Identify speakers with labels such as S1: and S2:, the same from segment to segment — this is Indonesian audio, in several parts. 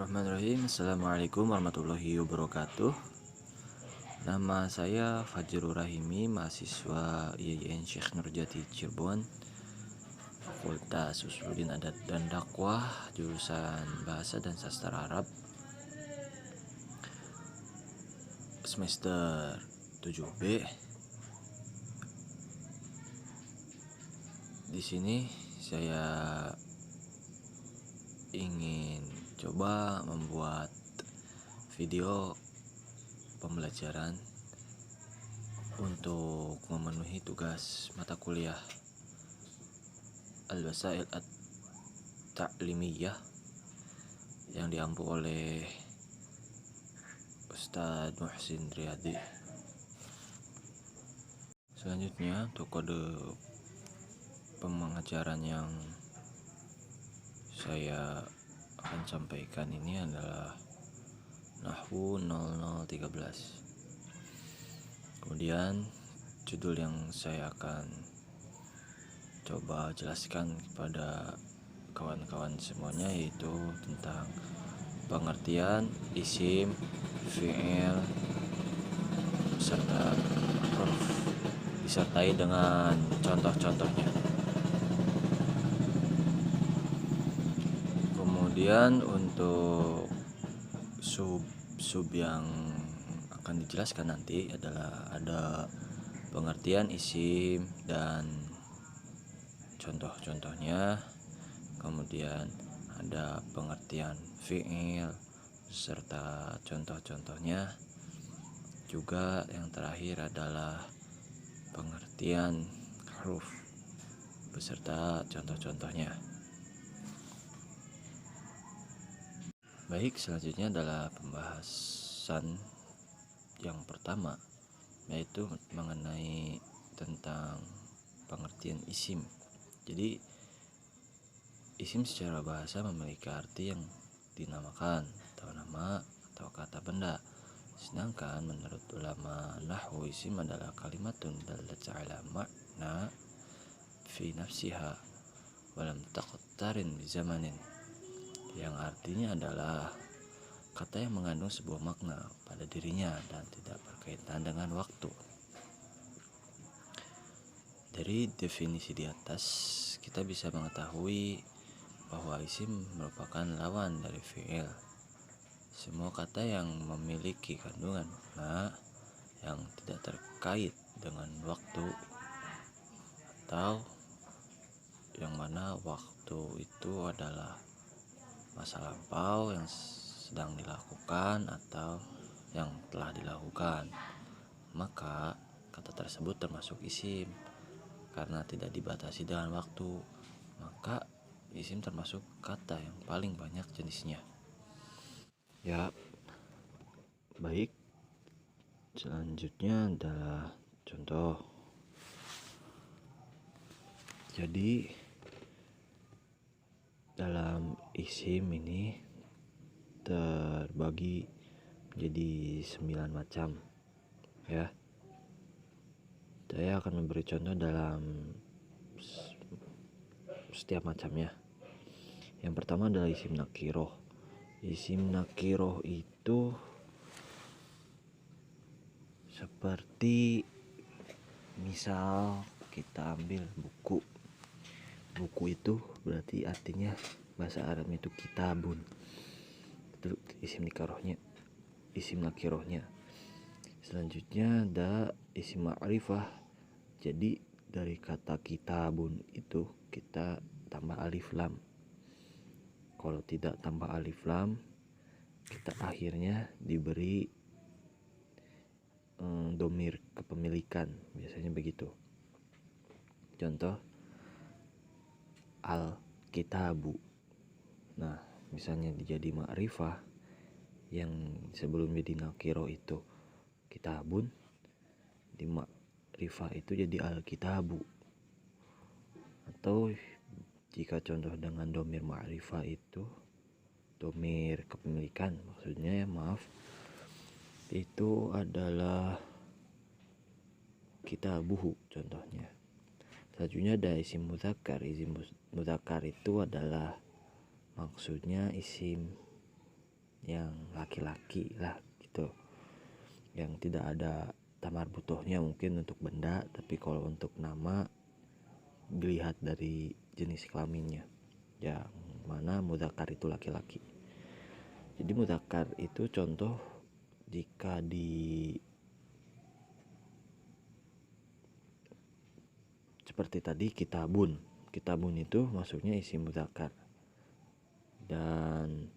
S1: Bismillahirrahmanirrahim. Assalamualaikum warahmatullahi wabarakatuh. Nama saya Fajrul Rahimi, mahasiswa IAIN Syekh Nurjati Cirebon, Fakultas Usuluddin Adat dan Dakwah, jurusan Bahasa dan Sastra Arab, semester 7B. Di sini saya ingin coba membuat video pembelajaran untuk memenuhi tugas mata kuliah Al-Wasail At-Ta'limiyah yang diampu oleh Ustadz Muhsin Riyadi. Selanjutnya, untuk kode pengajaran yang saya akan sampaikan ini adalah Nahwu 0013. Kemudian judul yang saya akan coba jelaskan kepada kawan-kawan semuanya yaitu tentang pengertian isim, fi'il, serta huruf disertai dengan contoh-contohnya. Kemudian untuk sub yang akan dijelaskan nanti adalah ada pengertian isim dan contoh-contohnya, kemudian ada pengertian fi'il serta contoh-contohnya, juga yang terakhir adalah pengertian huruf beserta contoh-contohnya. Baik, selanjutnya adalah pembahasan yang pertama, yaitu mengenai tentang pengertian isim. Jadi isim secara bahasa memiliki arti yang dinamakan atau nama atau kata benda. Sedangkan menurut ulama nahwu, isim adalah kalimatun dalat ala makna fi nafsiha walam taqtarin bi zamanin, yang artinya adalah kata yang mengandung sebuah makna pada dirinya dan tidak berkaitan dengan waktu. Dari definisi di atas kita bisa mengetahui bahwa isim merupakan lawan dari fi'il. Semua kata yang memiliki kandungan makna yang tidak terkait dengan waktu, atau yang mana waktu itu adalah masa lampau yang sedang dilakukan atau yang telah dilakukan, maka kata tersebut termasuk isim. Karena tidak dibatasi dengan waktu, maka isim termasuk kata yang paling banyak jenisnya. Ya, baik. Selanjutnya adalah contoh. Jadi dalam isim ini terbagi menjadi 9 macam, ya. Saya akan memberi contoh dalam setiap macamnya. Yang pertama adalah isim nakiroh. Isim nakiroh itu seperti misal kita ambil buku. Buku itu berarti artinya bahasa Arabnya itu kitabun. Itu isim nakirohnya. Selanjutnya ada isim ma'rifah. Jadi dari kata kitabun itu kita tambah alif lam. Kalau tidak tambah alif lam, kita akhirnya diberi domir kepemilikan, biasanya begitu. Contoh al-kitabu. Nah, misalnya jadi ma'rifah yang sebelum jadi nakiro itu kitabun, di ma'rifah itu jadi al-kitabu. Atau jika contoh dengan domir ma'rifah itu domir kepemilikan, maksudnya itu adalah kitabuhu contohnya. Selanjutnya ada isim mudzakkar. Isim mudzakkar itu adalah maksudnya isim yang laki-laki lah gitu, yang tidak ada tamar butuhnya mungkin untuk benda, tapi kalau untuk nama dilihat dari jenis kelaminnya, yang mana mudzakkar itu laki-laki. Jadi mudzakkar itu contoh jika seperti tadi kitabun itu maksudnya isim mudzakkar, dan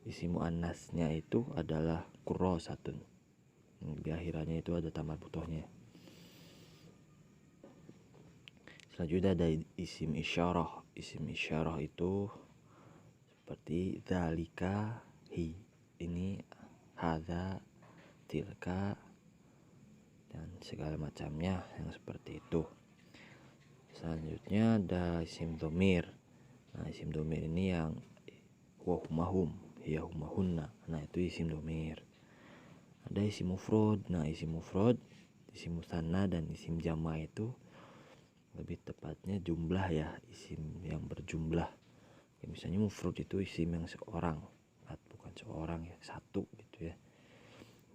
S1: isim muannasnya itu adalah qurrasatun, di akhirannya itu ada tamar butuhnya. Selanjutnya ada isim isyarah. Isim isyarah itu seperti dzalika, hi, ini, hadza, tilka, dan segala macamnya yang seperti itu. Selanjutnya ada isim dhamir. Nah, isim dhamir ini yang wa humahum, ya humahunna. Nah, itu isim dhamir. Ada isim mufrad. Nah, isim mufrad, isim musanna dan isim jama itu lebih tepatnya jumlah ya, isim yang berjumlah. Ya, misalnya mufrad itu isim yang seorang, bukan seorang ya, satu gitu ya.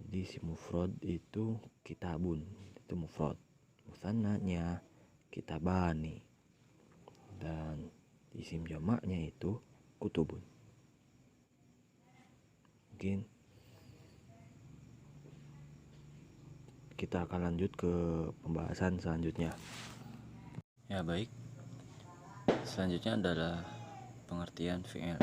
S1: Jadi isim mufrad itu kitabun, itu mufrad. Musannanya kitabani, dan isim jamaknya itu kutubun. Mungkin kita akan lanjut ke pembahasan selanjutnya. Ya baik, selanjutnya adalah pengertian fi'il.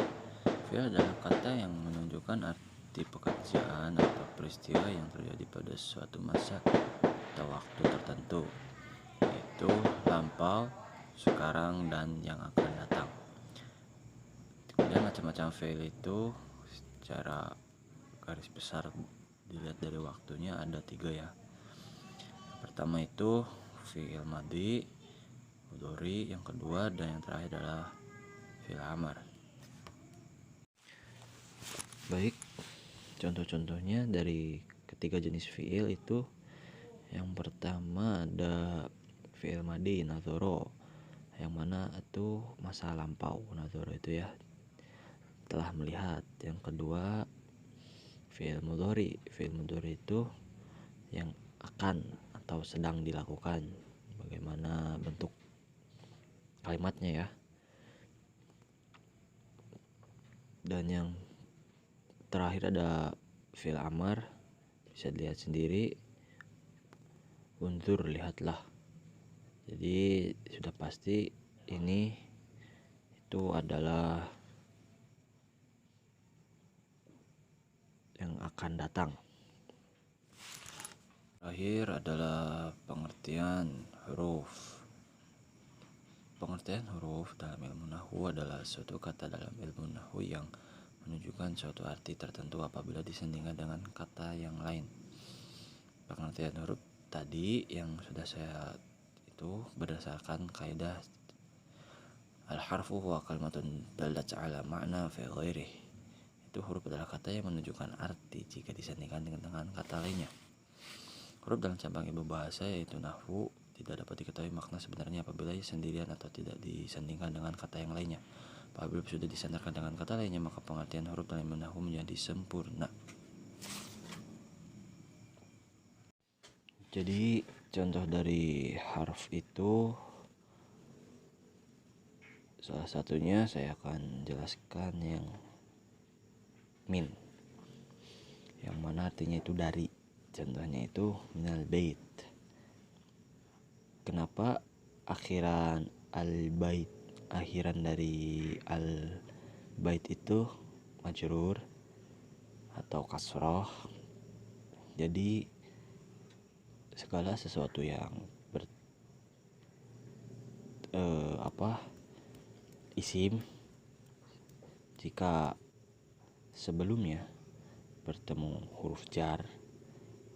S1: Fi'il adalah kata yang menunjukkan arti pekerjaan atau peristiwa yang terjadi pada suatu masa atau waktu tertentu, yaitu lampau, sekarang, dan yang akan datang. Kemudian macam-macam fi'il itu secara garis besar dilihat dari waktunya ada 3 ya. Pertama itu fi'il madhi, mudhari, yang kedua dan yang terakhir adalah fi'il amar. Baik, contoh-contohnya dari ketiga jenis fi'il itu, yang pertama ada fi'il madhi nadhara, yang mana itu masa lampau, nadhara itu ya, telah melihat. Yang kedua fi'il mudhari. Fi'il mudhari itu yang akan atau sedang dilakukan, bagaimana bentuk kalimatnya ya. Dan yang terakhir ada fi'il amar, bisa dilihat sendiri, unzur, lihatlah. Jadi sudah pasti ini itu adalah yang akan datang. Terakhir adalah pengertian huruf. Pengertian huruf dalam ilmu nahwu adalah suatu kata dalam ilmu nahwu yang menunjukkan suatu arti tertentu apabila disandingkan dengan kata yang lain. Pengertian huruf tadi yang sudah saya itu berdasarkan kaidah al-harfu huwa kalimatun dalat ala ma'na fi ghairihi. Itu huruf adalah kata yang menunjukkan arti jika disandingkan dengan kata lainnya. Huruf dalam cabang ilmu bahasa yaitu nahwu tidak dapat diketahui makna sebenarnya apabila sendirian atau tidak disandingkan dengan kata yang lainnya. Apabila sudah disandarkan dengan kata lainnya, maka pengertian huruf dalam ilmu nahwu menjadi sempurna. Jadi contoh dari harf itu, salah satunya saya akan jelaskan yang min, yang mana artinya itu dari. Contohnya itu minal bait. Kenapa akhiran al-bait, akhiran dari al-bait itu majrur atau kasroh? Jadi segala sesuatu yang isim jika sebelumnya bertemu huruf jar,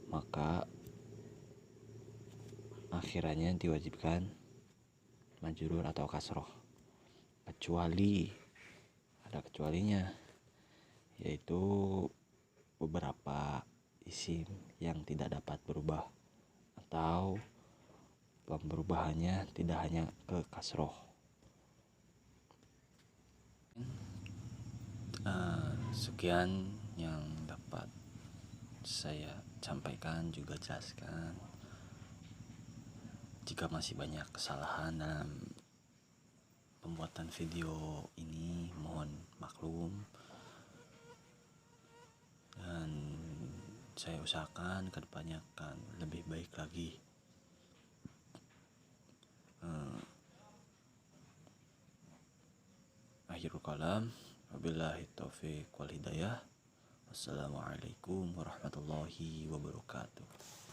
S1: maka akhirannya diwajibkan majrur atau kasroh, kecuali ada kecualinya, yaitu beberapa isim yang tidak dapat berubah atau perubahannya tidak hanya ke kasroh. Sekian yang dapat saya sampaikan juga jelaskan. Jika masih banyak kesalahan dalam pembuatan video ini, mohon maklum, dan saya usahakan kedepannya akan lebih baik lagi. Akhirul kalam, wabillahi taufiq wal hidayah. Wassalamualaikum warahmatullahi wabarakatuh.